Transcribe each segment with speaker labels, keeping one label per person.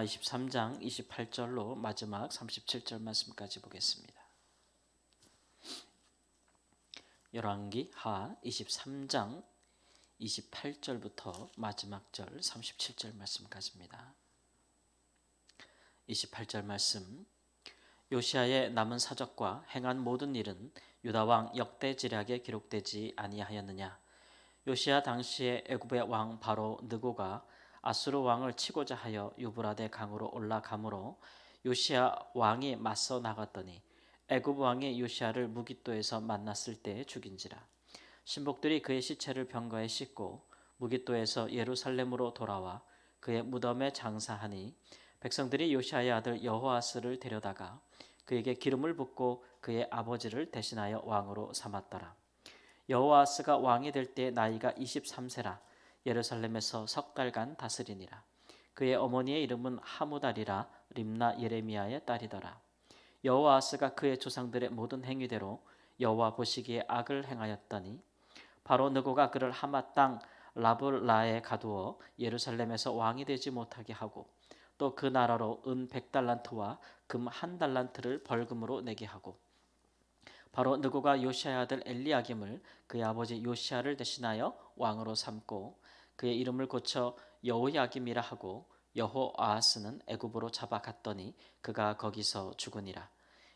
Speaker 1: 23장 28절로 마지막 37절 말씀까지 보겠습니다. 열왕기 하 23장 28절부터 마지막 절 37절 말씀까지입니다. 28절 말씀. 요시야의 남은 사적과 행한 모든 일은 유다 왕 역대지략에 기록되지 아니하였느냐. 요시야 당시에 애굽의 왕 바로 느고가 아수르 왕을 치고자 하여 유브라데 강으로 올라가므로 요시야 왕이 맞서 나갔더니 애굽 왕이 요시야를 무깃도에서 만났을 때 죽인지라. 신복들이 그의 시체를 병거에 싣고 무깃도에서 예루살렘으로 돌아와 그의 무덤에 장사하니 백성들이 요시야의 아들 여호아스를 데려다가 그에게 기름을 붓고 그의 아버지를 대신하여 왕으로 삼았더라. 여호아스가 왕이 될 때 나이가 23세라 예루살렘에서 석 달간 다스리니라. 그의 어머니의 이름은 하무달이라 림나 예레미야의 딸이더라. 여호아스가 그의 조상들의 모든 행위대로 여호와 보시기에 악을 행하였더니 바로 느고가 그를 하맛 땅 라블라에 가두어 예루살렘에서 왕이 되지 못하게 하고 또 그 나라로 은 100달란트와 금 1달란트를 벌금으로 내게 하고 바로 느고가 요시야의 아들 엘리야김을 그의 아버지 요시야를 대신하여 왕으로 삼고 그의 이름을 고쳐 여호야김이라 하고 여호아하스는 애굽으로 잡아갔더니 그가 거기서 죽으니라.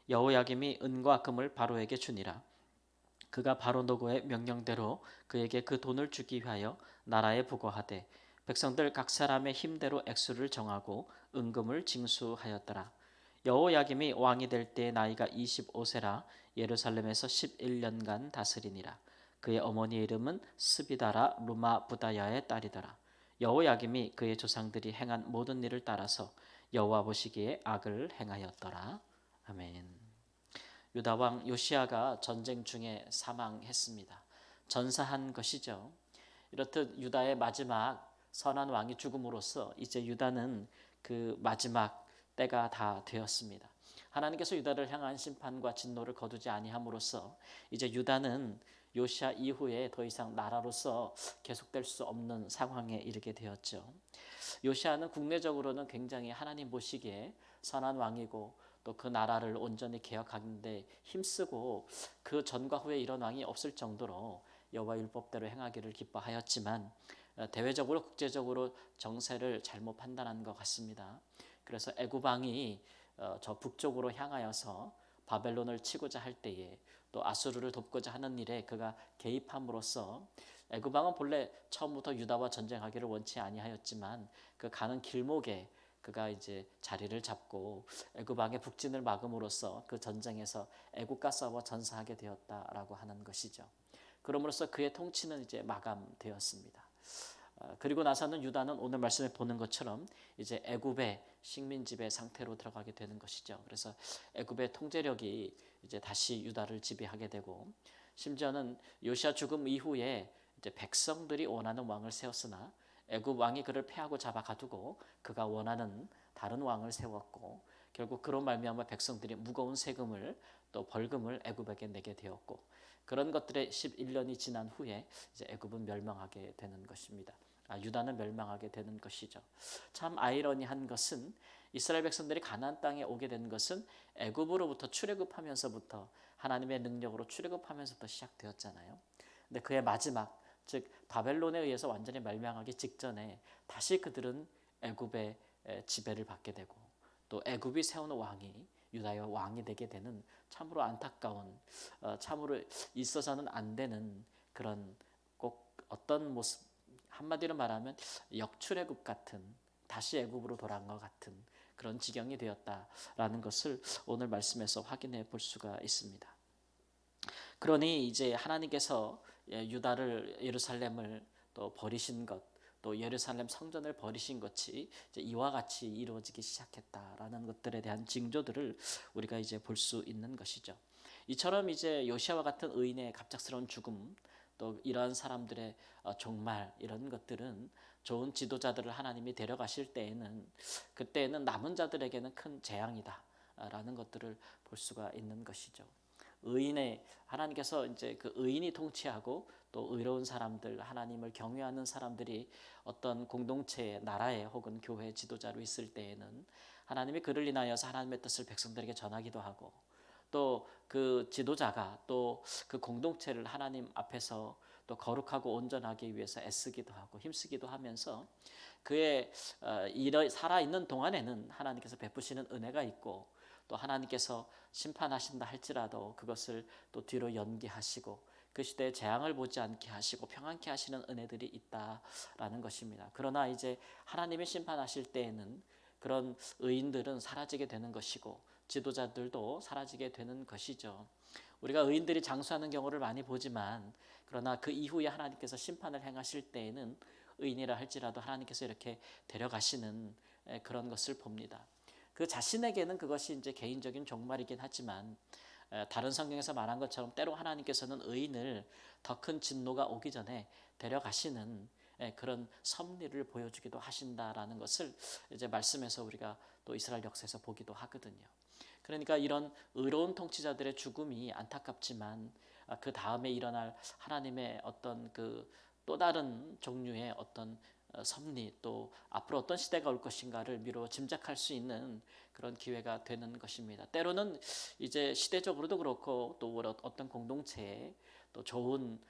Speaker 1: 여호야김이 은과 금을 바로에게 주니라. 그가 바로 노고의 명령대로 그에게 그 돈을 주기 위하여 나라에 부고하되 백성들 각 사람의 힘대로 액수를 정하고 은금을 징수하였더라. 여호야김이 왕이 될 때 나이가 25세라 예루살렘에서 11년간 다스리니라. 그의 어머니의 이름은 스비다라 루마 부다야의 딸이더라. 여호야김이 그의 조상들이 행한 모든 일을 따라서 여호와 보시기에 악을 행하였더라. 아멘. 유다 왕 요시야가 전쟁 중에 사망했습니다. 전사한 것이죠. 이렇듯 유다의 마지막 선한 왕이 죽음으로써 이제 유다는 그 마지막 때가 다 되었습니다. 하나님께서 유다를 향한 심판과 진노를 거두지 아니함으로써 이제 유다는 요시야 이후에 더 이상 나라로서 계속될 수 없는 상황에 이르게 되었죠. 요시야는 국내적으로는 굉장히 하나님 보시기에 선한 왕이고 또 그 나라를 온전히 개혁하는데 힘쓰고 그 전과 후에 이런 왕이 없을 정도로 여호와 율법대로 행하기를 기뻐하였지만 대외적으로 국제적으로 정세를 잘못 판단한 것 같습니다. 그래서 애굽 왕이 저 북쪽으로 향하여서 바벨론을 치고자 할 때에 또 아수르를 돕고자 하는 일에 그가 개입함으로써 애굽 왕은 본래 처음부터 유다와 전쟁하기를 원치 아니하였지만 그 가는 길목에 그가 이제 자리를 잡고 애굽 왕의 북진을 막음으로써 그 전쟁에서 애굽과 싸워 전사하게 되었다라고 하는 것이죠. 그러므로써 그의 통치는 이제 마감되었습니다. 그리고 나서는 유다는 오늘 말씀에 보는 것처럼 이제 애굽의 식민지배 상태로 들어가게 되는 것이죠. 그래서 애굽의 통제력이 이제 다시 유다를 지배하게 되고 심지어는 요시야 죽음 이후에 이제 백성들이 원하는 왕을 세웠으나 애굽 왕이 그를 패하고 잡아가두고 그가 원하는 다른 왕을 세웠고 결국 그로 말미암아 백성들이 무거운 세금을 또 벌금을 애굽에게 내게 되었고 그런 것들의 11년이 지난 후에 이제 애굽은 멸망하게 되는 것입니다. 유다는 멸망하게 되는 것이죠. 참 아이러니한 것은 이스라엘 백성들이 가나안 땅에 오게 된 것은 애굽으로부터 출애굽하면서부터 하나님의 능력으로 출애굽하면서부터 시작되었잖아요. 근데 그의 마지막 즉 바벨론에 의해서 완전히 멸망하기 직전에 다시 그들은 애굽의 지배를 받게 되고 또 애굽이 세우는 왕이 유다의 왕이 되게 되는 참으로 안타까운 참으로 있어서는 안 되는 그런 꼭 어떤 모습 한마디로 말하면 역출애굽 같은 다시 애굽으로 돌아간 것 같은 그런 지경이 되었다라는 것을 오늘 말씀에서 확인해 볼 수가 있습니다. 그러니 이제 하나님께서 유다를 예루살렘을 또 버리신 것, 또 예루살렘 성전을 버리신 것이 이제 이와 같이 이루어지기 시작했다라는 것들에 대한 징조들을 우리가 이제 볼 수 있는 것이죠. 이처럼 이제 요시아와 같은 의인의 갑작스러운 죽음, 또 이러한 사람들의 종말 이런 것들은 좋은 지도자들을 하나님이 데려가실 때에는 그때에는 남은 자들에게는 큰 재앙이다라는 것들을 볼 수가 있는 것이죠. 의인의 하나님께서 이제 그 의인이 통치하고 또 의로운 사람들, 하나님을 경외하는 사람들이 어떤 공동체의 나라에 혹은 교회 지도자로 있을 때에는 하나님이 그를 인하여서 하나님의 뜻을 백성들에게 전하기도 하고 또 그 지도자가 또 그 공동체를 하나님 앞에서 또 거룩하고 온전하기 위해서 애쓰기도 하고 힘쓰기도 하면서 그의 살아 있는 동안에는 하나님께서 베푸시는 은혜가 있고 또 하나님께서 심판하신다 할지라도 그것을 또 뒤로 연기하시고 그 시대에 재앙을 보지 않게 하시고 평안케 하시는 은혜들이 있다라는 것입니다. 그러나 이제 하나님이 심판하실 때에는 그런 의인들은 사라지게 되는 것이고 지도자들도 사라지게 되는 것이죠. 우리가 의인들이 장수하는 경우를 많이 보지만 그러나 그 이후에 하나님께서 심판을 행하실 때에는 의인이라 할지라도 하나님께서 이렇게 데려가시는 그런 것을 봅니다. 그 자신에게는 그것이 이제 개인적인 종말이긴 하지만 다른 성경에서 말한 것처럼 때로 하나님께서는 의인을 더 큰 진노가 오기 전에 데려가시는 그런 섭리를 보여주기도 하신다라는 것을 이제 말씀에서 우리가 또 이스라엘 역사에서 보기도 하거든요. 그러니까 이런 의로운 통치자들의 죽음이 안타깝지만 그 다음에 일어날 하나님의 어떤 그 또 다른 종류의 어떤 섭리 또 앞으로 어떤 시대가 올 것인가를 미루어 짐작할 수 있는 그런 기회가 되는 것입니다. 때로는 이제 시대적으로도 그렇고 또 어떤 공동체에 또 좋은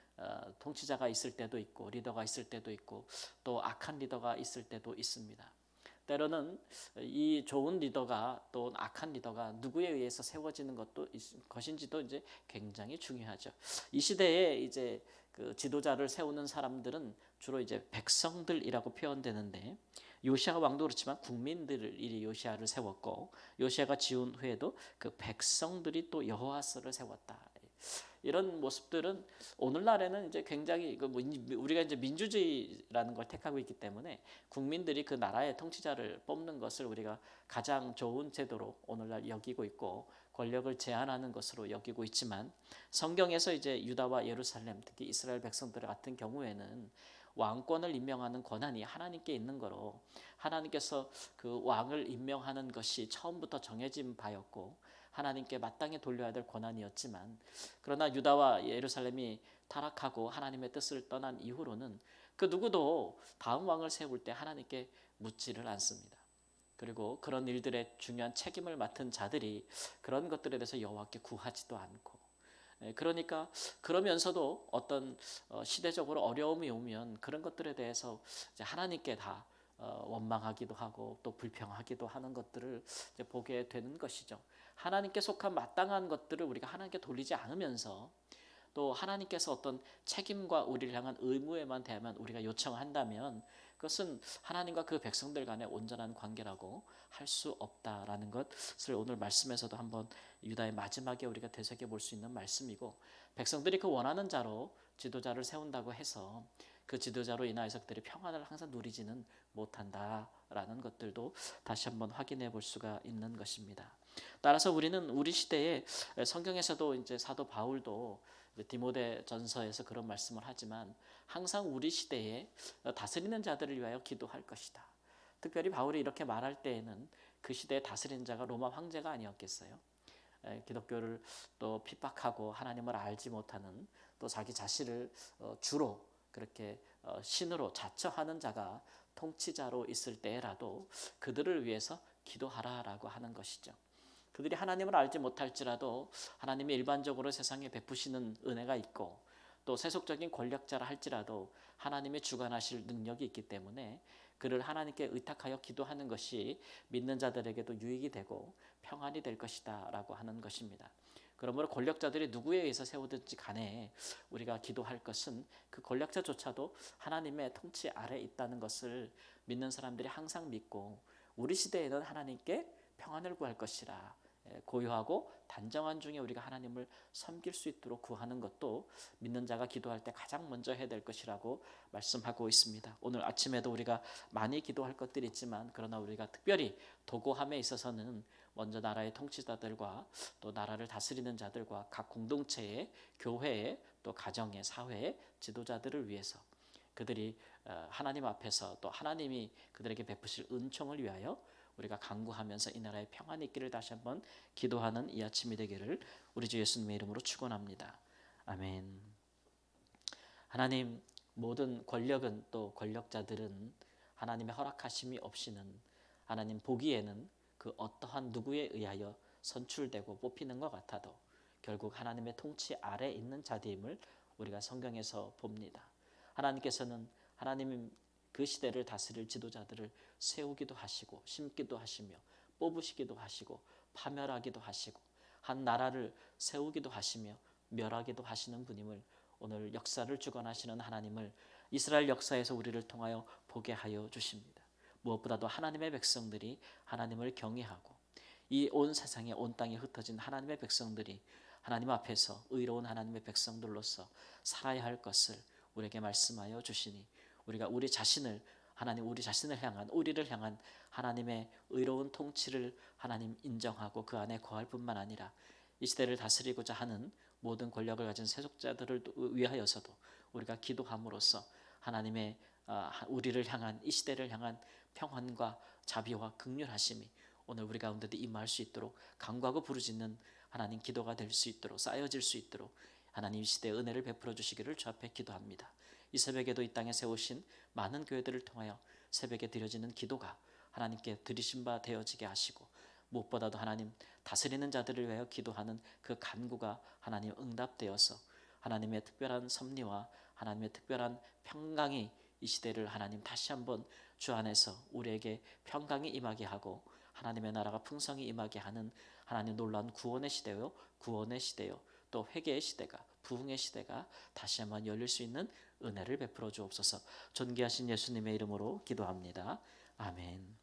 Speaker 1: 통치자가 있을 때도 있고 리더가 있을 때도 있고 또 악한 리더가 있을 때도 있습니다. 때로는 이 좋은 리더가 또 악한 리더가 누구에 의해서 세워지는 것인지도 이제 굉장히 중요하죠. 이 시대에 이제 그 지도자를 세우는 사람들은 주로 이제 백성들이라고 표현되는데 요시아 왕도 그렇지만 국민들이 요시아를 세웠고 요시아가 지은 후에도 그 백성들이 또 여호와스를 세웠다. 이런 모습들은 오늘날에는 이제 굉장히 우리가 이제 민주주의라는 걸 택하고 있기 때문에 국민들이 그 나라의 통치자를 뽑는 것을 우리가 가장 좋은 제도로 오늘날 여기고 있고 권력을 제한하는 것으로 여기고 있지만 성경에서 이제 유다와 예루살렘 특히 이스라엘 백성들 같은 경우에는 왕권을 임명하는 권한이 하나님께 있는 거로 하나님께서 그 왕을 임명하는 것이 처음부터 정해진 바였고 하나님께 마땅히 돌려야 될 권한이었지만 그러나 유다와 예루살렘이 타락하고 하나님의 뜻을 떠난 이후로는 그 누구도 다음 왕을 세울 때 하나님께 묻지를 않습니다. 그리고 그런 일들의 중요한 책임을 맡은 자들이 그런 것들에 대해서 여호와께 구하지도 않고 그러니까 그러면서도 어떤 시대적으로 어려움이 오면 그런 것들에 대해서 이제 하나님께 다 원망하기도 하고 또 불평하기도 하는 것들을 이제 보게 되는 것이죠. 하나님께 속한 마땅한 것들을 우리가 하나님께 돌리지 않으면서 또 하나님께서 어떤 책임과 우리를 향한 의무에만 대하면 우리가 요청한다면 그것은 하나님과 그 백성들 간의 온전한 관계라고 할 수 없다라는 것을 오늘 말씀에서도 한번 유다의 마지막에 우리가 되새겨 볼 수 있는 말씀이고 백성들이 그 원하는 자로 지도자를 세운다고 해서 그 지도자로 인하여서 그들이 평안을 항상 누리지는 못한다라는 것들도 다시 한번 확인해 볼 수가 있는 것입니다. 따라서 우리는 우리 시대에 성경에서도 이제 사도 바울도 디모데 전서에서 그런 말씀을 하지만 항상 우리 시대에 다스리는 자들을 위하여 기도할 것이다. 특별히 바울이 이렇게 말할 때에는 그 시대에 다스리는 자가 로마 황제가 아니었겠어요? 기독교를 또 핍박하고 하나님을 알지 못하는 또 자기 자신을 주로 그렇게 신으로 자처하는 자가 통치자로 있을 때라도 그들을 위해서 기도하라라고 하는 것이죠. 그들이 하나님을 알지 못할지라도 하나님이 일반적으로 세상에 베푸시는 은혜가 있고 또 세속적인 권력자라 할지라도 하나님의 주관하실 능력이 있기 때문에 그를 하나님께 의탁하여 기도하는 것이 믿는 자들에게도 유익이 되고 평안이 될 것이다 라고 하는 것입니다. 그러므로 권력자들이 누구에 의해서 세우든지 간에 우리가 기도할 것은 그 권력자조차도 하나님의 통치 아래 있다는 것을 믿는 사람들이 항상 믿고 우리 시대에는 하나님께 평안을 구할 것이라 고요하고 단정한 중에 우리가 하나님을 섬길 수 있도록 구하는 것도 믿는 자가 기도할 때 가장 먼저 해야 될 것이라고 말씀하고 있습니다. 오늘 아침에도 우리가 많이 기도할 것들이 있지만 그러나 우리가 특별히 도고함에 있어서는 먼저 나라의 통치자들과 또 나라를 다스리는 자들과 각 공동체의 교회의 또 가정의 사회의 지도자들을 위해서 그들이 하나님 앞에서 또 하나님이 그들에게 베푸실 은총을 위하여 우리가 간구하면서 이 나라에 평안이 있기를 다시 한번 기도하는 이 아침이 되기를 우리 주 예수님의 이름으로 축원합니다. 아멘. 하나님, 모든 권력은 또 권력자들은 하나님의 허락하심이 없이는 하나님 보기에는 그 어떠한 누구에 의하여 선출되고 뽑히는 것 같아도 결국 하나님의 통치 아래 있는 자들임을 우리가 성경에서 봅니다. 하나님께서는 하나님 그 시대를 다스릴 지도자들을 세우기도 하시고 심기도 하시며 뽑으시기도 하시고 파멸하기도 하시고 한 나라를 세우기도 하시며 멸하기도 하시는 분임을 오늘 역사를 주관하시는 하나님을 이스라엘 역사에서 우리를 통하여 보게 하여 주십니다. 무엇보다도 하나님의 백성들이 하나님을 경외하고 이 온 세상에 온 땅에 흩어진 하나님의 백성들이 하나님 앞에서 의로운 하나님의 백성들로서 살아야 할 것을 우리에게 말씀하여 주시니 우리가 우리 자신을 하나님 우리 자신을 향한 우리를 향한 하나님의 의로운 통치를 하나님 인정하고 그 안에 거할 뿐만 아니라 이 시대를 다스리고자 하는 모든 권력을 가진 세속자들을 위하여서도 우리가 기도함으로써 하나님의 우리를 향한 이 시대를 향한 평안과 자비와 긍휼하심이 오늘 우리 가운데도 임할 수 있도록 간구하고 부르짖는 하나님 기도가 될 수 있도록 쌓여질 수 있도록 하나님 이 시대에 은혜를 베풀어 주시기를 주 앞에 기도합니다. 이 새벽에도 이 땅에 세우신 많은 교회들을 통하여 새벽에 드려지는 기도가 하나님께 드리신 바 되어지게 하시고 무엇보다도 하나님 다스리는 자들을 위하여 기도하는 그 간구가 하나님 응답되어서 하나님의 특별한 섭리와 하나님의 특별한 평강이 이 시대를 하나님 다시 한번 주 안에서 우리에게 평강이 임하게 하고 하나님의 나라가 풍성히 임하게 하는 하나님 놀라운 구원의 시대요 구원의 시대요 또 회개의 시대가 부흥의 시대가 다시 한번 열릴 수 있는 은혜를 베풀어 주옵소서. 존귀하신 예수님의 이름으로 기도합니다. 아멘.